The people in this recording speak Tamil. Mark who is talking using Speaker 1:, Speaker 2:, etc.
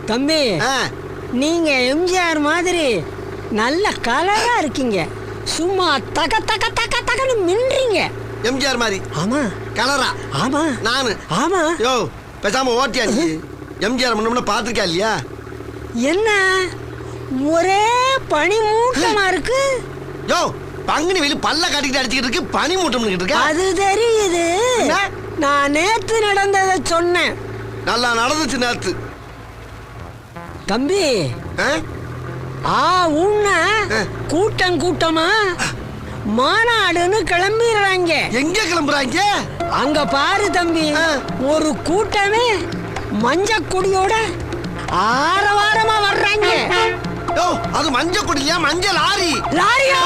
Speaker 1: தம்பி, நீங்க எம்ஜிஆர் மாதிரி நல்ல கலரா இருக்கீங்க. சும்மா தக தக தக தகன்னு மின்றீங்க.
Speaker 2: எம்ஜிஆர் மாதிரி?
Speaker 1: ஆமா.
Speaker 2: கலரா?
Speaker 1: ஆமா.
Speaker 2: நானு?
Speaker 1: ஆமா.
Speaker 2: யோ பேசாம ஓட்டியா நீ? எம்ஜிஆர் முன்ன பாத்திருக்கா இல்லையா?
Speaker 1: என்ன ஒரே பனி மூட்டமா இருக்கு?
Speaker 2: யோ பங்குனி வெளி பல்ல காட்டிக்கிட்டு அடிச்சுக்கிட்டு இருக்கு, பனி மூட்டம் இருக்கு.
Speaker 1: அது தெரியுது. நான் நேத்து நடந்ததை சொன்னேன்.
Speaker 2: நல்லா நடந்துச்சு நேத்து.
Speaker 1: தம்பி, உன்ன கூட்டம் கூட்டமா மாநாடுன்னு கிளம்பிடுறாங்க.
Speaker 2: எங்க கிளம்புறாங்க?
Speaker 1: அங்க பாரு தம்பி, ஒரு கூட்டமே மஞ்ச கொடியோட ஆரவாரமா வர்றாங்க.
Speaker 2: அது மஞ்ச கொடியா? மஞ்சள் லாரி.
Speaker 1: லாரியா?